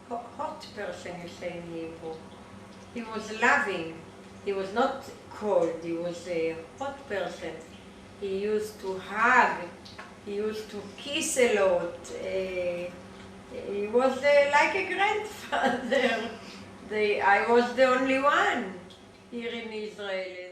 hot person, you say in Hebrew. He was loving. He was not cold. He was a hot person. He used to hug. He used to kiss a lot. He was like a grandfather. I was the only one here in Israel.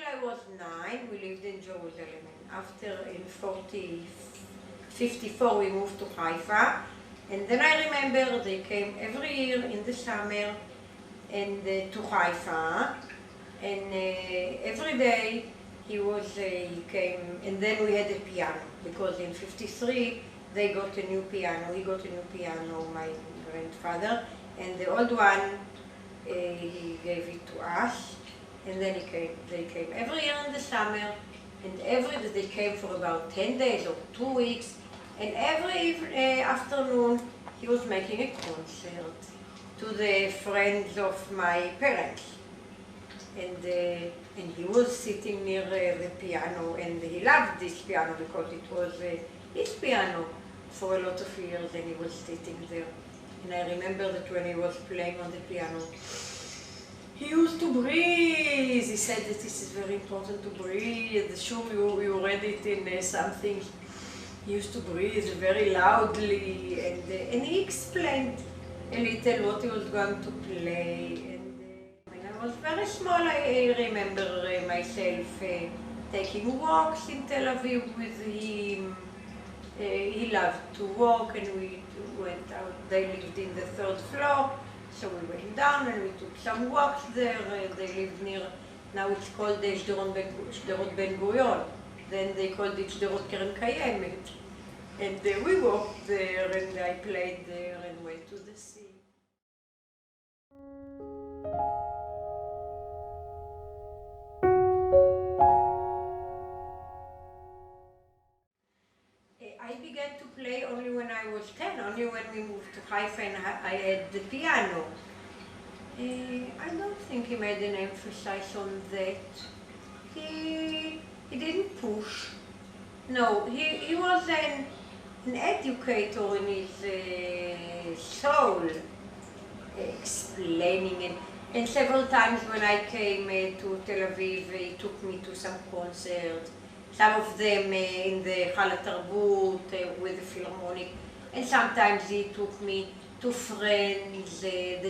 I was 9, we lived in Jerusalem, and after in 54 we moved to Haifa, and then I remember they came every year in the summer and to Haifa, and every day he came, and then we had a piano, because in 53 they got a new piano, he got a new piano, my grandfather, and the old one, he gave it to us. And then they came every year in the summer, and they came for about 10 days or 2 weeks, and every afternoon he was making a concert to the friends of my parents. And he was sitting near the piano, and he loved this piano because it was his piano for a lot of years, and he was sitting there. And I remember that when he was playing on the piano, he used to breathe. He said that this is very important to breathe. Sure, you read it in something. He used to breathe very loudly, and he explained a little what he was going to play. And when I was very small, I remember myself taking walks in Tel Aviv with him. He loved to walk, and we went out. They lived in the 3rd floor. So we went down and we took some walks there. They lived near, now it's called Sderot Ben Gurion. Then they called it Sderot Keren Kayemet. And we walked there, and I played there and went to the sea. I began to play only when I was 10, only when we moved to Haifa and I had the piano. I don't think he made an emphasis on that. He didn't push. No, he was an educator in his soul, explaining, and several times when I came to Tel Aviv, he took me to some concerts. Some of them in the Hal HaTarbut with the Philharmonic, and sometimes he took me to friends they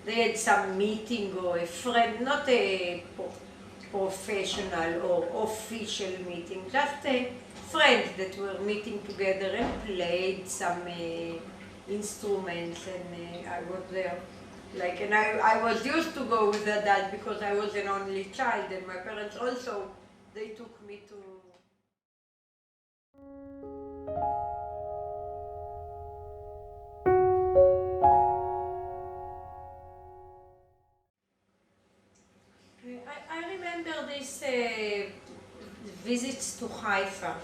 had some meeting or a friend, not a professional or official meeting, just friends that were meeting together and played some instruments, and I was there. And I was used to go with that because I was an only child, and my parents also, they took me to. I remember these visits to Haifa,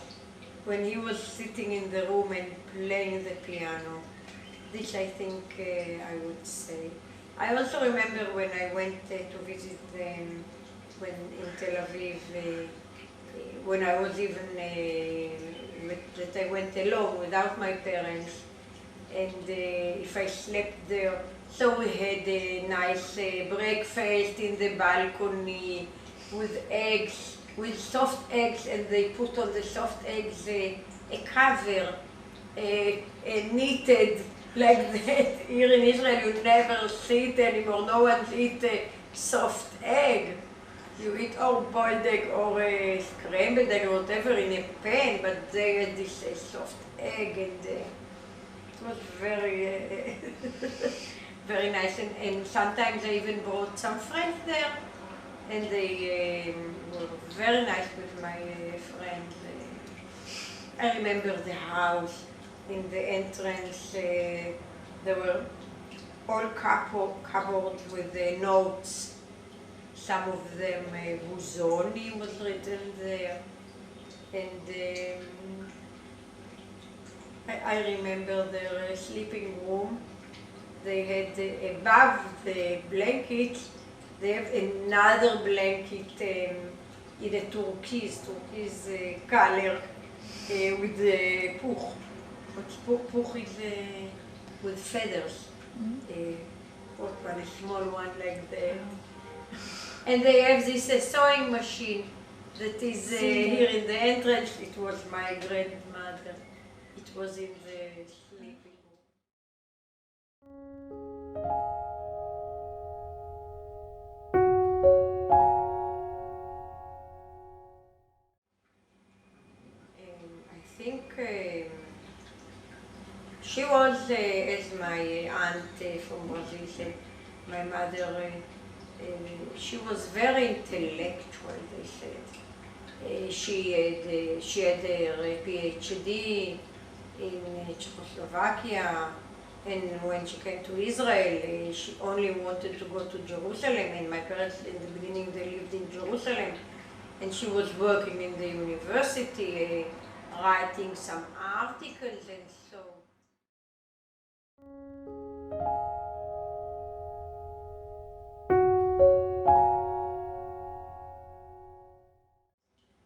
when he was sitting in the room and playing the piano. This I think I would say. I also remember when I went to visit them in Tel Aviv, when I was even, that I went alone without my parents, and if I slept there. So we had a nice breakfast in the balcony with eggs, with soft eggs, and they put on the soft eggs a cover, knitted like that. Here in Israel you never see it anymore. No one eats a soft egg. You eat or boiled egg or a scrambled egg or whatever in a pan, but they had this soft egg, and it was very very nice, and sometimes I even brought some friends there, and they were very nice with my friends. I remember the house. In the entrance, there were all cupboards with the notes. Some of them, Buzoni was written there, and I remember their sleeping room. they had above the blanket, they have another blanket in a turquoise color with the puch. But puch is with feathers. One, a small one like that. And they have this sewing machine that is here in the entrance. It was my grandmother. It was in the sleeping room. I think she was, as my aunt from Brazil said, my mother, she was very intellectual, they said. She had her PhD in Czechoslovakia, and when she came to Israel, she only wanted to go to Jerusalem, and my parents in the beginning they lived in Jerusalem, and she was working in the university, writing some articles and so.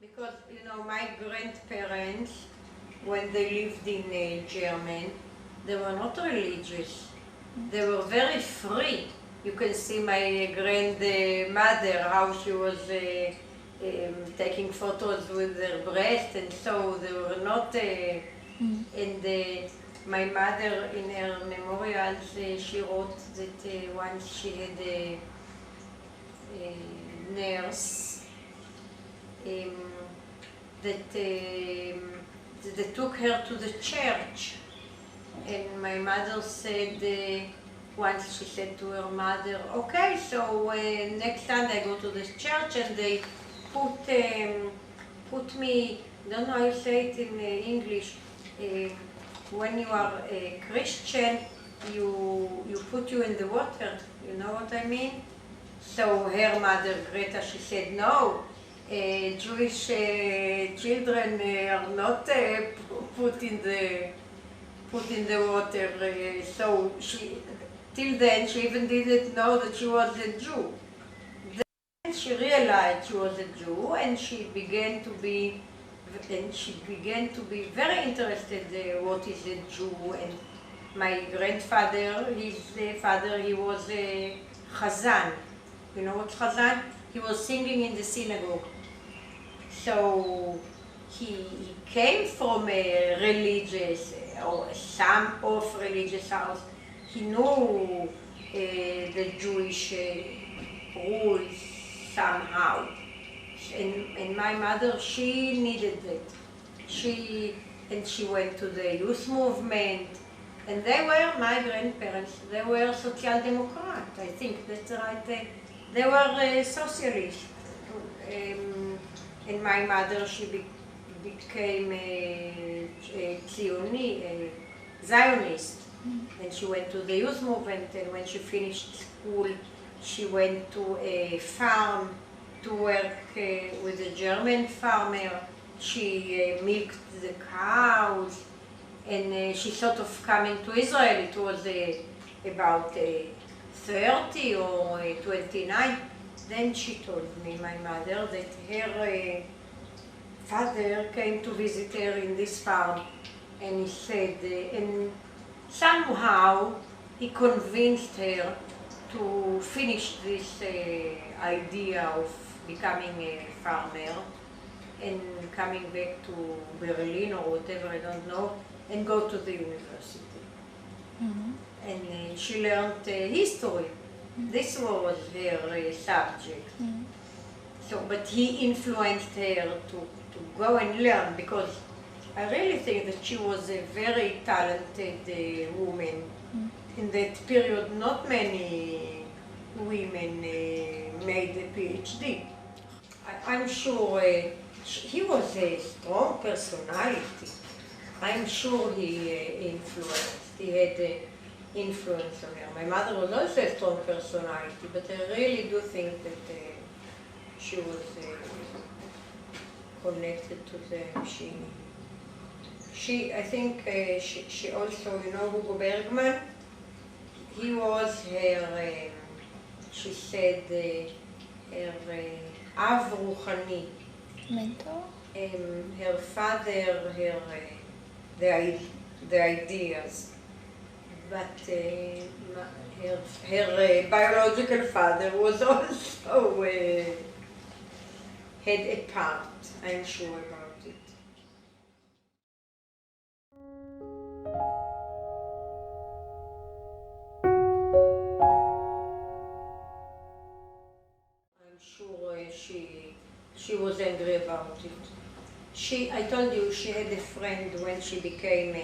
Because, you know, my grandparents, when they lived in Germany, they were not religious. They were very free. You can see my grandmother, how she was taking photos with their breast, and so they were not, and my mother, in her memorials, she wrote that once she had a nurse that they took her to the church, and my mother said, once she said to her mother, okay, so next time I go to the church and they put me, I don't know how you say it in English, when you are a Christian, you put you in the water, you know what I mean? So her mother, Greta, she said, no, Jewish children are not put in the water. So till then she even didn't know that she was a Jew. Then she realized she was a Jew, and she began to be very interested what is a Jew. And my grandfather, his father, he was a chazan. You know what chazan? He was singing in the synagogue. So he came from a religious, or some of religious house. He knew the Jewish rules somehow. And my mother, she needed that. She went to the youth movement. And they were, my grandparents, they were Social Democrat, I think that's right. They were socialists. And my mother, she became a Zionist. And she went to the youth movement, and when she finished school, she went to a farm to work with a German farmer. She milked the cows, and she thought of coming to Israel. It was about 30 or 29. Then she told me, my mother, that her father came to visit her in this farm, and he said, and somehow he convinced her to finish this idea of becoming a farmer and coming back to Berlin or whatever, I don't know, and go to the university. And she learned history. This was her subject. So, but he influenced her to go and learn, because I really think that she was a very talented woman. In that period, not many women made a PhD. I'm sure he was a strong personality. I'm sure he influenced. He had influence on her. My mother was also a strong personality, but I really do think that she was connected to them. I think she also, you know, Hugo Bergman, he was her, she said, her Av Ruchani. Mentor? Her father, the ideas. But her biological father was also had a part, I'm sure about it. I'm sure she was angry about it. I told you she had a friend when she became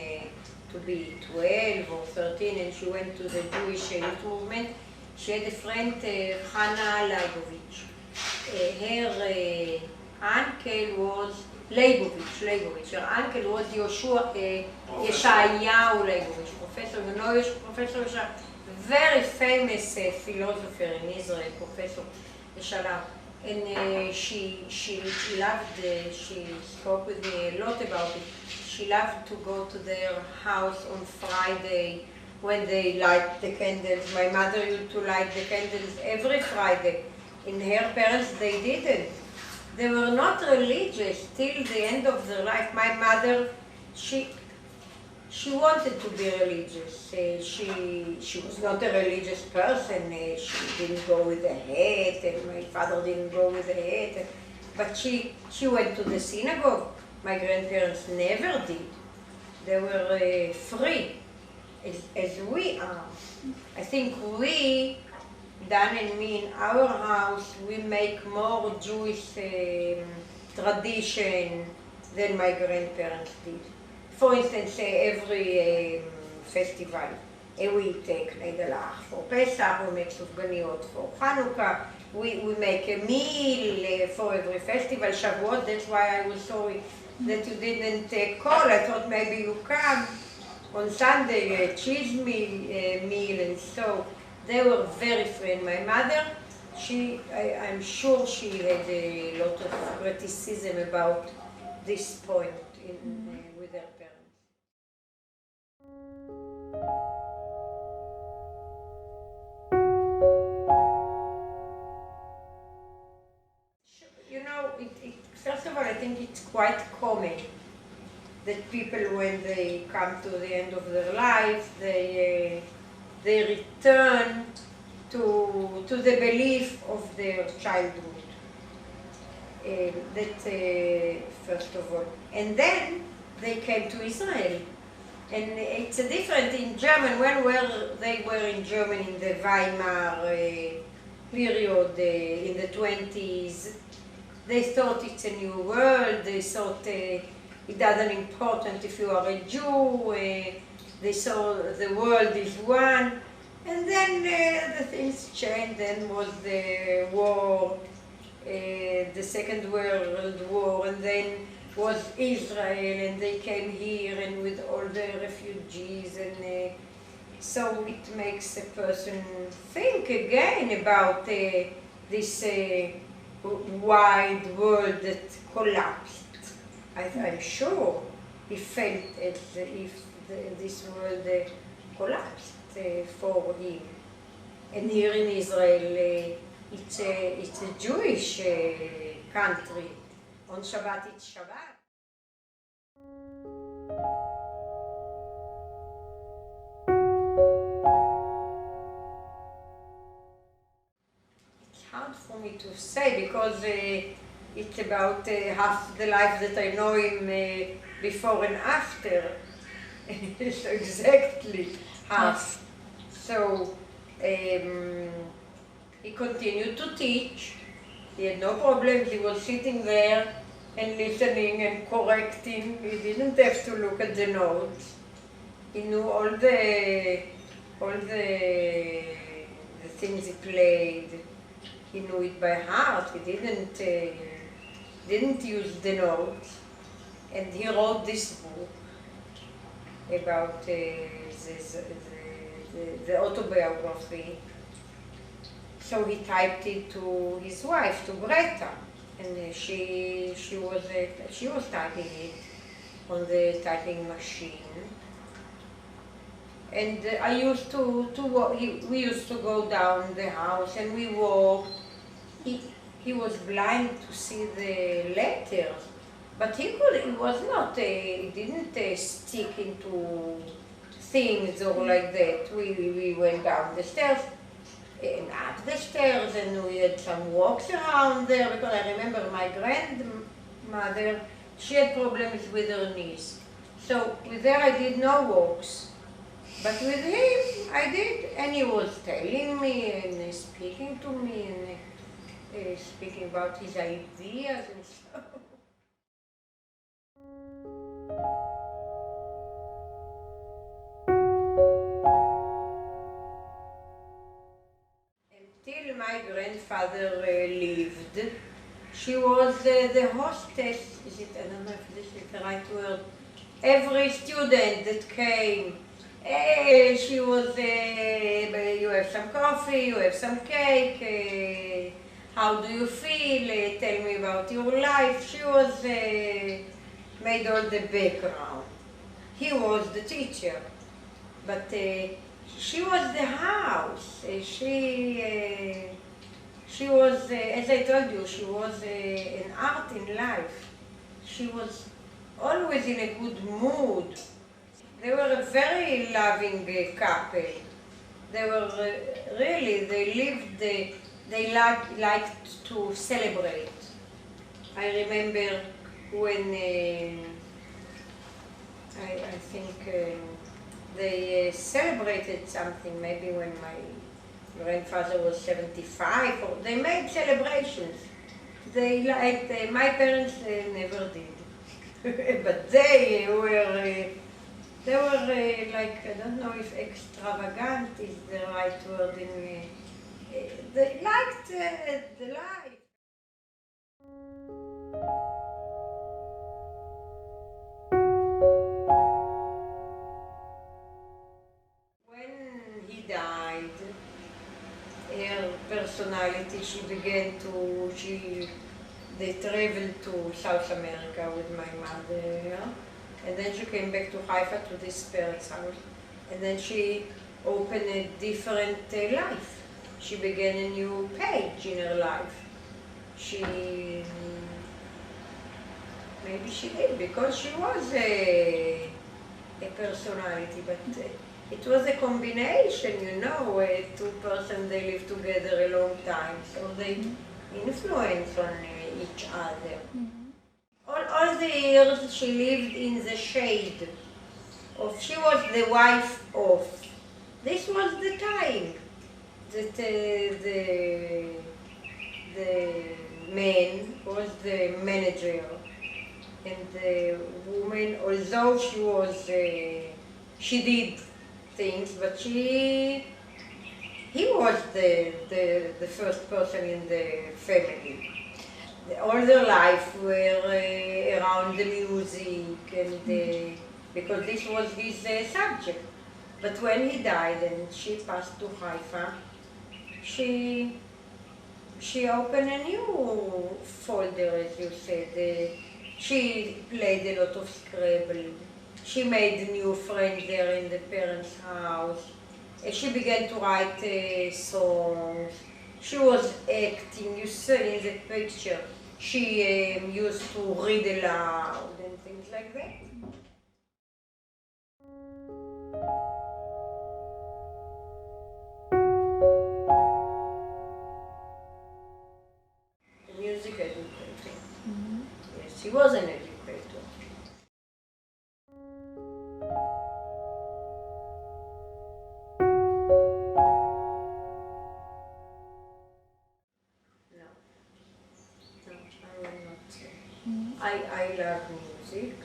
to be 12 or 13 and she went to the Jewish youth movement. She had a friend, Hannah Leibovich. Her uncle was Leibovich. Her uncle was Yeshayahu Leibovich, professor. You know, Professor Yeshayahu, very famous philosopher in Israel, Professor Yeshayahu. And she loved, she spoke with me a lot about it. She loved to go to their house on Friday when they light the candles. My mother used to light the candles every Friday. And her parents, they didn't. They were not religious till the end of their life. My mother, she wanted to be religious. She was not a religious person. She didn't go with a hat, and my father didn't go with a hat. But she went to the synagogue. My grandparents never did. They were free, as we are. I think we, Dan and me, in our house, we make more Jewish tradition than my grandparents did. For instance, every festival, we take Neidelach. For Pesach, we make sufganiyot. For Hanukkah, we make a meal for every festival. Shavuot, that's why I was sorry that you didn't call. I thought maybe you come on Sunday, a cheese meal, and so they were very free. And my mother, I'm sure she had a lot of criticism about this point with her parents. You know, first of all, I think it's quite common that people, when they come to the end of their life, they return to the belief of their childhood. First of all. And then they came to Israel. And it's different in German. When they were in Germany in the Weimar period, in the 20s, they thought it's a new world. They thought it doesn't important if you are a Jew. They saw the world is one. And then the things changed. Then was the war, the Second World War, and then was Israel, and they came here, and with all the refugees, and so it makes a person think again about this wide world that collapsed. I'm sure he felt as if this world collapsed for him. And here in Israel, it's a Jewish country. On Shabbat, it's Shabbat. It's hard for me to say because it's about half the life that I know him before and after. So exactly half. So he continued to teach. He had no problems. He was sitting there and listening and correcting. He didn't have to look at the notes. He knew all the things he played. He knew it by heart. He didn't use the notes. And he wrote this book about the autobiography. So he typed it to his wife, to Greta, and she was typing it on the typing machine. And I used to walk, we used to go down the house and we walked. He was blind to see the letters, but he was not, he didn't stick into things or like that. We went down the stairs and up the stairs, and we had some walks around there, because I remember my grandmother, she had problems with her knees. So with her I did no walks, but with him I did, and he was telling me and speaking to me and speaking about his ideas and stuff. Until my grandfather lived, she was the hostess, I don't know if this is the right word, every student that came, she was, you have some coffee, you have some cake, how do you feel, tell me about your life. She was, made all the background. He was the teacher, but she was the house. She was, as I told you, she was an art in life. She was always in a good mood. They were a very loving couple. They were really, they lived, they liked to celebrate. I remember when, I think they celebrated something, maybe when my grandfather was 75, or they made celebrations. They liked, my parents never did. But they were like, I don't know if extravagant is the right word, they liked the life. When he died, her personality, they traveled to South America with my mother, and then she came back to Haifa to this parents' house, and then she opened a different life. She began a new page in her life. Maybe she did, because she was a personality, but it was a combination, two persons, they live together a long time, so they influence on each other. All the years she lived in the shade she was the wife of. This was the time that the man was the manager, and the woman, although she did things, but he was the first person in the family. All their life were around the music, and because this was his subject. But when he died and she passed to Haifa, she opened a new folder, as you said. She played a lot of Scrabble. She made new friends there in the parents' house. She began to write songs. She was acting, you see in the picture. She used to read aloud and things like that. Music educator. Yes, he was an educator. No, I will not say. I love music.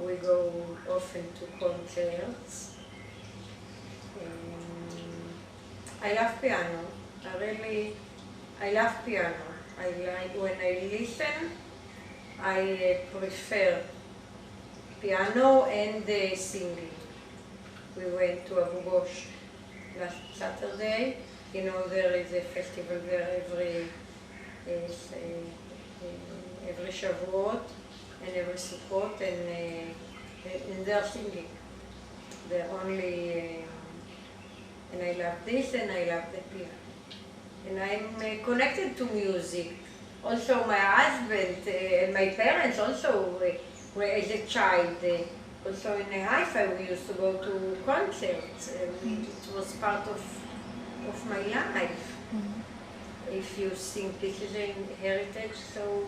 We go often to concerts. I love piano. I love piano. When I listen, I prefer piano and singing. We went to Abu Ghosh last Saturday. There is a festival there every Shavuot and every Sukkot, and they're singing. The only, and I love this and I love the piano. And I'm connected to music. Also my husband and my parents also were as a child. Also in Haifa we used to go to concerts. It was part of my life. If you think this is a heritage, so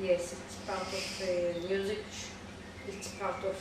yes, it's part of music. It's part of